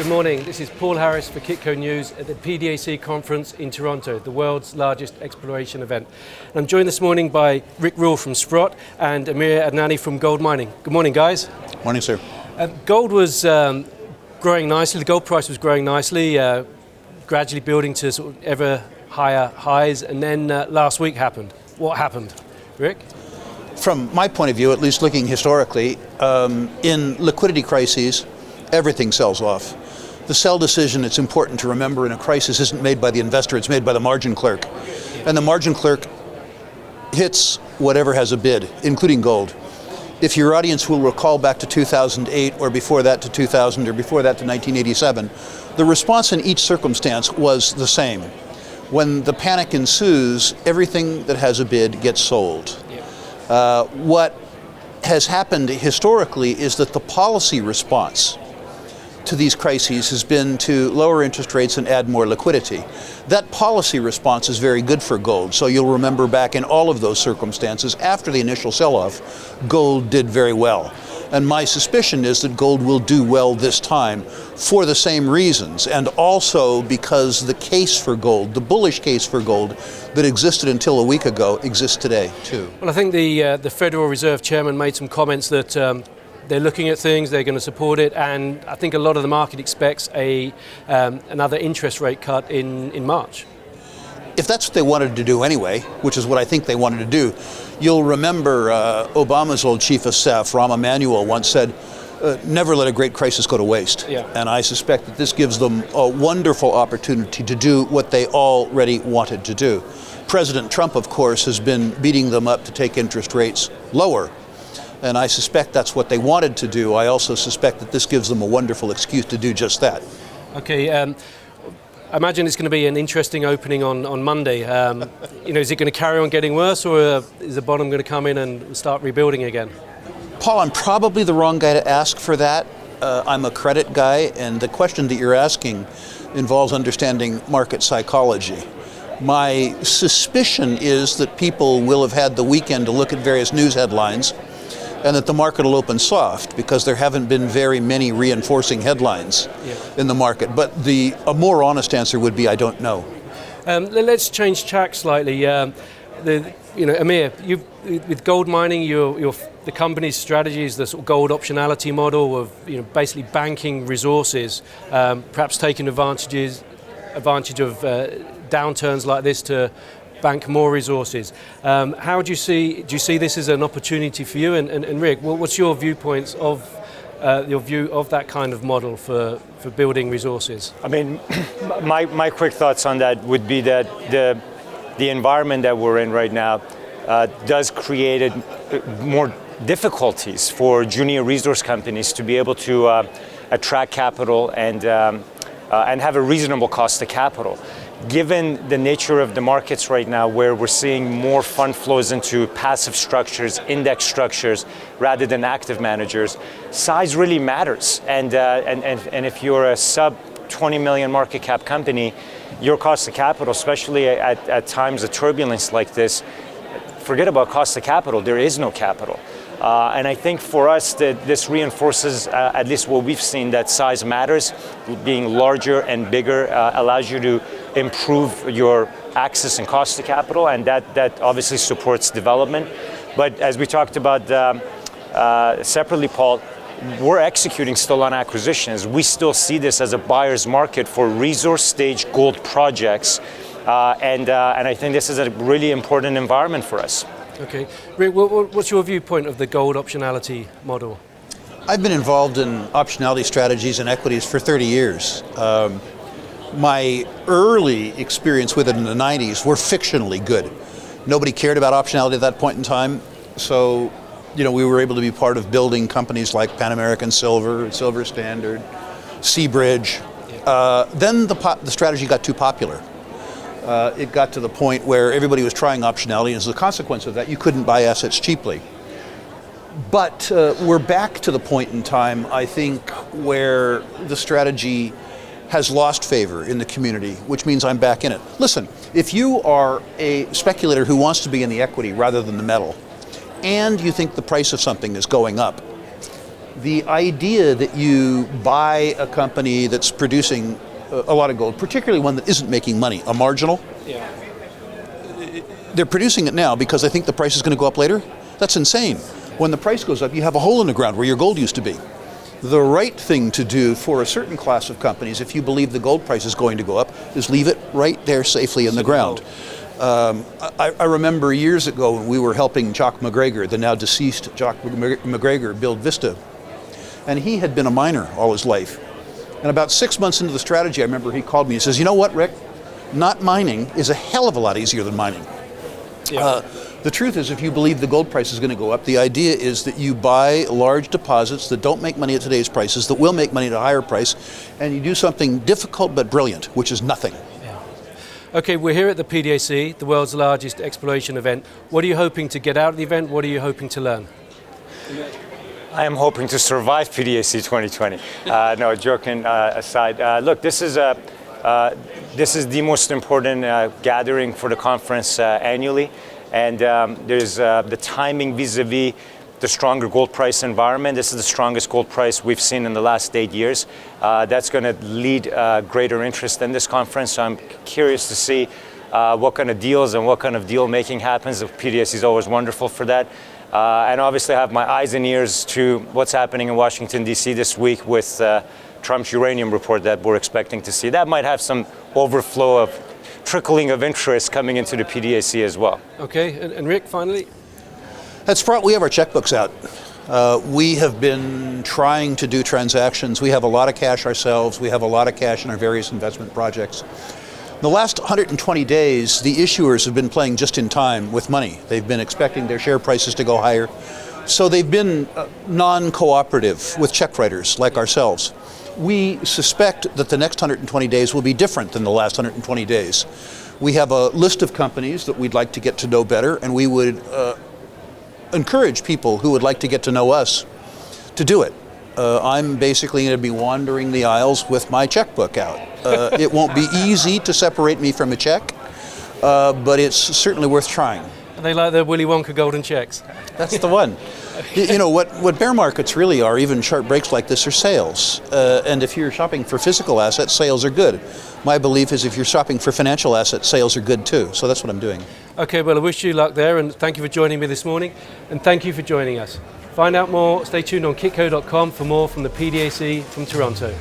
Good morning, this is Paul Harris for Kitco News at the PDAC conference in Toronto, the world's largest exploration event. And I'm joined this morning by Rick Rule from Sprott and Amir Adnani from Gold Mining. Good morning, guys. Morning, sir. Gold was growing nicely, the gold price was growing nicely, gradually building to sort of ever higher highs, and then last week happened. What happened? Rick? From my point of view, at least looking historically, in liquidity crises, everything sells off. The sell decision, it's important to remember, in a crisis isn't made by the investor, it's made by the margin clerk. And the margin clerk hits whatever has a bid, including gold. If your audience will recall back to 2008 or before that to 2000 or before that to 1987, the response in each circumstance was the same. When the panic ensues, everything that has a bid gets sold. What has happened historically is that the policy response to these crises has been to lower interest rates and add more liquidity. That policy response is very good for gold. So you'll remember back in all of those circumstances, after the initial sell-off, gold did very well. And my suspicion is that gold will do well this time for the same reasons, and also because the case for gold, the bullish case for gold that existed until a week ago, exists today too. Well, I think the Federal Reserve Chairman made some comments that they're looking at things, they're going to support it, and I think a lot of the market expects another interest rate cut in March. If that's what they wanted to do anyway, which is what I think they wanted to do, you'll remember Obama's old chief of staff, Rahm Emanuel, once said, never let a great crisis go to waste. Yeah. And I suspect that this gives them a wonderful opportunity to do what they already wanted to do. President Trump, of course, has been beating them up to take interest rates lower. And I suspect that's what they wanted to do. I also suspect that this gives them a wonderful excuse to do just that. Okay, I imagine it's going to be an interesting opening on Monday. Is it going to carry on getting worse, or is the bottom going to come in and start rebuilding again? Paul, I'm probably the wrong guy to ask for that. I'm a credit guy, and the question that you're asking involves understanding market psychology. My suspicion is that people will have had the weekend to look at various news headlines, and that the market will open soft because there haven't been very many reinforcing headlines in the market. But a more honest answer would be, I don't know. Let's change track slightly. Amir, with gold mining, the company's strategy is the sort of gold optionality model of basically banking resources, perhaps taking advantage of downturns like this to bank more resources. How do you see this as an opportunity for you? And Rick, what's your viewpoints of your view of that kind of model for building resources? I mean, my quick thoughts on that would be that the environment that we're in right now does create more difficulties for junior resource companies to be able to attract capital and have a reasonable cost of capital. Given the nature of the markets right now, where we're seeing more fund flows into passive structures, index structures, rather than active managers, size really matters. And if you're a sub 20 million market cap company, your cost of capital, especially at times of turbulence like this, forget about cost of capital, there is no capital. And I think for us that this reinforces at least what we've seen, that size matters. Being larger and bigger allows you to improve your access and cost of capital, and that obviously supports development. But as we talked about separately, Paul, we're executing still on acquisitions. We still see this as a buyer's market for resource stage gold projects, and I think this is a really important environment for us. Okay. Rick, what's your viewpoint of the gold optionality model? I've been involved in optionality strategies and equities for 30 years. My early experience with it in the 90s were fictionally good. Nobody cared about optionality at that point in time, so we were able to be part of building companies like Pan American Silver, Silver Standard, Seabridge. Then the strategy got too popular. It got to the point where everybody was trying optionality, and as a consequence of that, you couldn't buy assets cheaply. But we're back to the point in time, I think, where the strategy has lost favor in the community, which means I'm back in it. Listen, if you are a speculator who wants to be in the equity rather than the metal, and you think the price of something is going up, The idea that you buy a company that's producing a lot of gold, particularly one that isn't making money, a marginal, they're producing it now because they think the price is going to go up later. That's insane. When the price goes up, you have a hole in the ground where your gold used to be. The right thing to do for a certain class of companies, if you believe the gold price is going to go up, is leave it right there safely in the ground. I remember years ago when we were helping Jock McGregor, the now deceased Jock McGregor, build Vista. And he had been a miner all his life. And about 6 months into the strategy, I remember he called me and says, you know what, Rick? Not mining is a hell of a lot easier than mining. The truth is, if you believe the gold price is going to go up, the idea is that you buy large deposits that don't make money at today's prices, that will make money at a higher price, and you do something difficult but brilliant, which is nothing. Okay, we're here at the PDAC, the world's largest exploration event. What are you hoping to get out of the event? What are you hoping to learn? I am hoping to survive PDAC 2020. No, joking aside. Look, this is the most important gathering for the conference annually. And there's the timing vis-a-vis the stronger gold price environment. This is the strongest gold price we've seen in the last 8 years. That's going to lead greater interest in this conference. So I'm curious to see what kind of deals and what kind of deal making happens. The PDAC is always wonderful for that. And obviously I have my eyes and ears to what's happening in Washington, D.C. this week with Trump's uranium report that we're expecting to see. That might have some overflow of trickling of interest coming into the PDAC as well. Okay, and Rick, finally? At Sprott, we have our checkbooks out. We have been trying to do transactions. We have a lot of cash ourselves. We have a lot of cash in our various investment projects. The last 120 days, the issuers have been playing just in time with money. They've been expecting their share prices to go higher. So they've been non-cooperative with check writers like ourselves. We suspect that the next 120 days will be different than the last 120 days. We have a list of companies that we'd like to get to know better, and we would encourage people who would like to get to know us to do it. I'm basically going to be wandering the aisles with my checkbook out. It won't be easy to separate me from a check, but it's certainly worth trying. They like the Willy Wonka golden checks. That's the one. You know, what bear markets really are, even sharp breaks like this, are sales. And if you're shopping for physical assets, sales are good. My belief is if you're shopping for financial assets, sales are good too. So that's what I'm doing. Okay, well, I wish you luck there, and thank you for joining me this morning. And thank you for joining us. Find out more, stay tuned on kitco.com for more from the PDAC from Toronto.